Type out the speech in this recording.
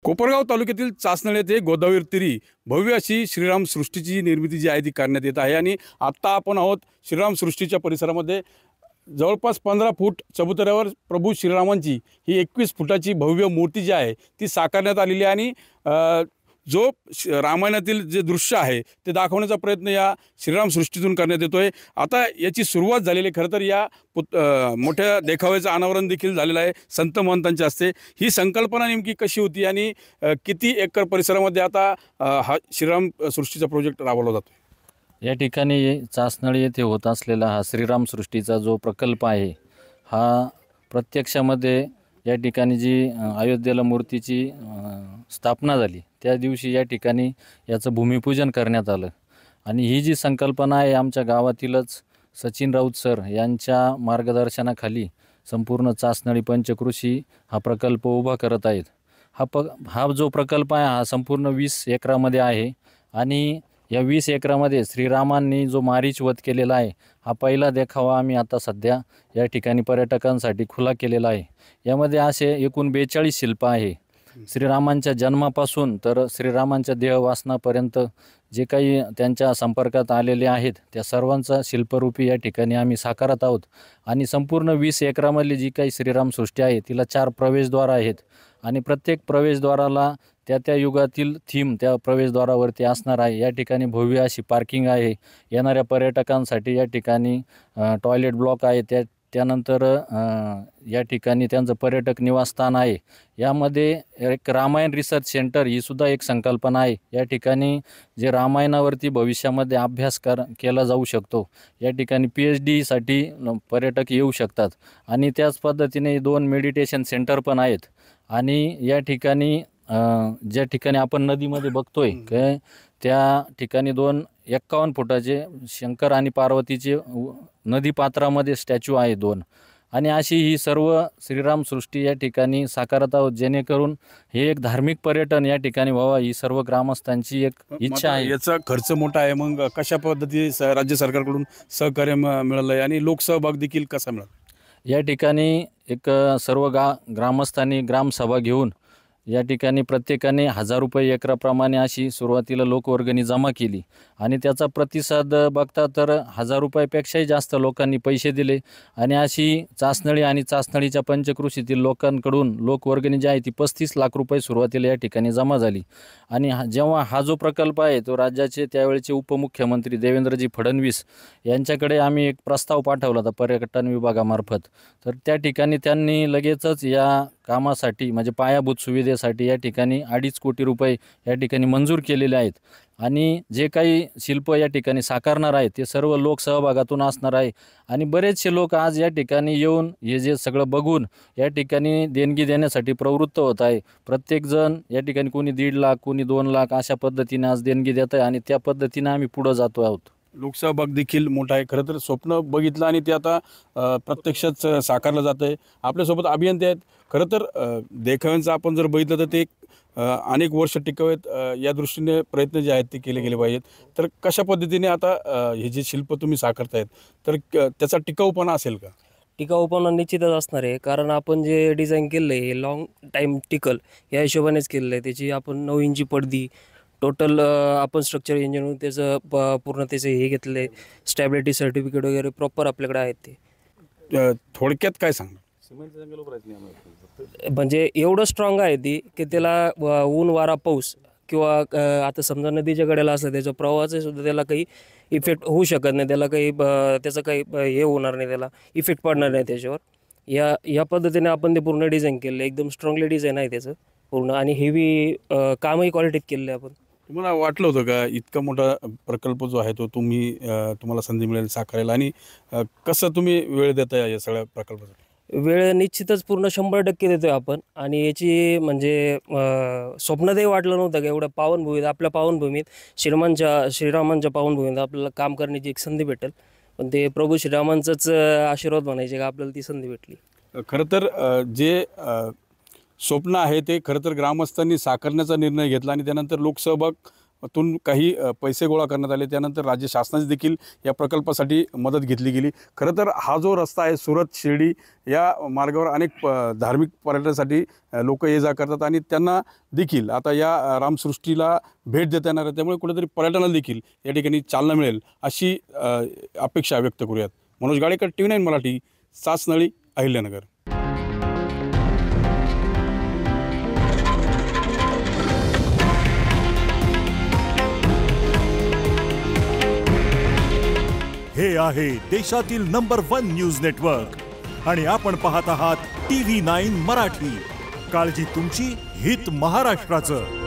कोपरगाव तालुक्यातील चासनळ येथे गोदावरी तीरी भव्य अशी श्रीराम सृष्टीची निर्मिती जी आहे ती करण्यात येत आहे। आणि आत्ता आपण आहोत श्रीराम सृष्टीच्या परिसरामध्ये। जवळपास 15 फूट चबुतऱ्यावर प्रभू श्रीरामांची ही 21 फुटाची भव्य मूर्ती जी आहे ती साकारण्यात आलेली आहे। आणि जो रामायणातील जे दृश्य आहे ते दाखवण्याचा प्रयत्न या श्रीराम सृष्टीतून करण्यात येतोय। आता याची सुरुवात झालेली खरं तर या मोठ्या देखाव्याचं अनावरण देखील झालेलं आहे संत महंतांच्या हस्ते। ही संकल्पना नेमकी कशी होती आणि किती एकर परिसरामध्ये आता हा श्रीराम सृष्टीचा प्रोजेक्ट राबवला जातो? या ठिकाणी चासनळी येथे होत असलेला हा श्रीराम सृष्टीचा जो प्रकल्प आहे हा प्रत्यक्षामध्ये या ठिकाणी जी अयोध्येला मूर्तीची स्थापना झाली त्या दिवशी या ठिकाणी याचं भूमिपूजन करण्यात आलं। आणि ही जी संकल्पना आहे आमच्या गावातीलच सचिन राऊत सर यांच्या मार्गदर्शनाखाली संपूर्ण चासनळी पंचकृषी हा प्रकल्प उभा करत आहेत। हा जो प्रकल्प आहे हा संपूर्ण 20 एकरामध्ये आहे। आणि या 20 एकरामध्ये श्रीरामांनी जो मारीचवध केलेला आहे हा पहिला देखावा आम्ही आता सध्या या ठिकाणी पर्यटकांसाठी खुला केलेला आहे। यामध्ये असे एकूण 42 शिल्प आहे। श्रीरामांच्या जन्मापासून तर श्रीरामांच्या देहवासनापर्यंत जे काही त्यांच्या संपर्कात आलेले आहेत त्या सर्वांचा शिल्परूपी या ठिकाणी आम्ही साकारत आहोत। आणि संपूर्ण 20 एकरामधली जी काही श्रीराम सृष्टी आहे तिला 4 प्रवेशद्वार आहेत। आणि प्रत्येक प्रवेशद्वाराला त्या युगातील थीम त्या प्रवेशद्वारावरती असणार आहे। या ठिकाणी भव्य अशी पार्किंग आहे। येणाऱ्या पर्यटकांसाठी या ठिकाणी टॉयलेट ब्लॉक आहे। त्यानंतर या ठिकाणी त्यांचं पर्यटक निवासस्थान आहे। यामध्ये एक रामायण रिसर्च सेंटर ही सुद्धा एक संकल्पना आहे। या ठिकाणी जे रामायणावरती भविष्यामध्ये अभ्यास केला जाऊ शकतो। या ठिकाणी PhD साठी पर्यटक येऊ शकतात। आणि त्याच पद्धतीने 2 मेडिटेशन सेंटर पण आहेत। आणि या ठिकाणी ज्या ठिकाणी आपण नदीमध्ये बघतोय काय त्या ठिकाणी 51 फुटाचे शंकर आणि पार्वतीचे नदी पात्रामध्ये स्टॅच्यू आहे 2। आणि अशी ही सर्व श्रीराम सृष्टी या ठिकाणी साकारत आहोत जेणेकरून हे एक धार्मिक पर्यटन या ठिकाणी व्हावा ही सर्व ग्रामस्थांची एक इच्छा आहे। याचा खर्च मोठा आहे, मग कशा पद्धतीने राज्य सरकारकडून सहकार्य मिळालं आहे आणि लोकसहभाग देखील कसा मिळाला? या ठिकाणी एक सर्व ग्रामस्थांनी ग्रामसभा घेऊन या ठिकाणी प्रत्येकाने 1000 रुपये एकराप्रमाणे अशी सुरुवातीला लोकवर्गणी जमा केली। आणि त्याचा प्रतिसाद बघता तर 1000 रुपयापेक्षाही जास्त लोकांनी पैसे दिले। आणि अशी चासनळी आणि चासनळीच्या पंचकृषीतील लोकांकडून लोकवर्गणी जी आहे ती 35 लाख रुपये सुरुवातीला या ठिकाणी जमा झाली। आणि जेव्हा हा जो प्रकल्प आहे तो राज्याचे त्यावेळेचे उपमुख्यमंत्री देवेंद्रजी फडणवीस यांच्याकडे आम्ही एक प्रस्ताव पाठवला होता पर्यटन विभागामार्फत। तर त्या ठिकाणी त्यांनी लगेचच या कामासाठी म्हणजे पायाभूत सुविधेसाठी या ठिकाणी 2.5 कोटी रुपये या ठिकाणी मंजूर केलेले आहेत। आणि जे काही शिल्प या ठिकाणी साकारणार आहेत ते सर्व लोकसहभागातून असणार आहे। आणि बरेचसे लोक आज या ठिकाणी येऊन हे जे सगळं बघून या ठिकाणी देणगी देण्यासाठी प्रवृत्त होत आहे। प्रत्येकजण या ठिकाणी कोणी 1.5 लाख कोणी 2 लाख अशा पद्धतीने आज देणगी देत आहे। आणि त्या पद्धतीने आम्ही पुढे जातो आहोत। लोकसहभाग देखील मोठा आहे। खरं तर स्वप्न बघितलं आणि ते आता प्रत्यक्षात साकारलं जातं आहे। आपल्यासोबत अभियंते आहेत। खरं तर देखाव्यांचं आपण जर बघितलं तर ते अनेक वर्ष टिकावेत या दृष्टीने प्रयत्न जे आहेत ते केले गेले पाहिजेत। तर कशा पद्धतीने आता हे जे शिल्प तुम्ही साकारतायत तर त्याचा टिकाऊपणा असेल का? टिकाऊपणा निश्चितच असणार आहे, कारण आपण जे डिझाईन केलं आहे हे लॉंग टाईम टिकल या हिशोबानेच केलेलं आहे। त्याची आपण 9 इंची पडदी टोटल आपण स्ट्रक्चर इंजिनिअरिंग त्याचं पूर्ण त्याचे हे घेतले स्टॅबिलिटी सर्टिफिकेट वगैरे प्रॉपर आपल्याकडे आहेत। ते थोडक्यात काय सांगणार? म्हणजे एवढं स्ट्रॉंग आहे ती की त्याला ऊन वारा पाऊस किंवा आता समजा नदीच्या कडेला असलं त्याच्या प्रवाहाचा सुद्धा त्याला काही इफेक्ट होऊ शकत नाही। त्याला काही त्याचं काही हे होणार नाही, त्याला इफेक्ट पडणार नाही त्याच्यावर। या पद्धतीने आपण ते पूर्ण डिझाईन केलं आहे। एकदम स्ट्रॉंगली डिझाईन आहे त्याचं पूर्ण। आणि हेवी कामही क्वालिटीत केलेलं आहे आपण। तुम्हाला वाटलं होतं का इतका मोठा प्रकल्प जो आहे तो तुम्हाला संधी मिळेल साकारायला? आणि कसं तुम्ही वेळ देता या सगळ्या प्रकल्पासाठी? वेळ निश्चितच पूर्ण 100% देतोय आपण। आणि याची म्हणजे स्वप्नातही वाटलं नव्हतं की एवढ्या पावनभूमीत आपल्या पावनभूमीत श्रीरामांच्या पावनभूमीत आपल्याला काम करण्याची एक संधी भेटेल। पण ते प्रभू श्रीरामांचाच आशीर्वाद म्हणायचे का आपल्याला ती संधी भेटली। खरं तर जे स्वप्न आहे ते खरं तर ग्रामस्थांनी साकारण्याचा निर्णय घेतला आणि त्यानंतर लोकसहभाग तून काही पैसे गोळा करण्यात आले. त्यानंतर राज्य शासनाची देखील या प्रकल्पासाठी मदत घेतली गेली. खरं तर हा जो रस्ता आहे सुरत शिर्डी या मार्गावर अनेक धार्मिक पर्यटनासाठी लोक ये जा करतात आणि त्यांना देखील आता या रामसृष्टीला भेट देता येणार आहे. त्यामुळे कुठेतरी पर्यटनाला देखील या ठिकाणी चालना मिळेल अशी अपेक्षा व्यक्त करूयात. मनोज गाडेकर, TV9 मराठी, चासनळी, अहिल्यानगर. हे आहे देशातील नंबर 1 न्यूज नेटवर्क आणि आपण पाहत आहात TV9 मराठी. काळजी तुमची, हित महाराष्ट्राचं.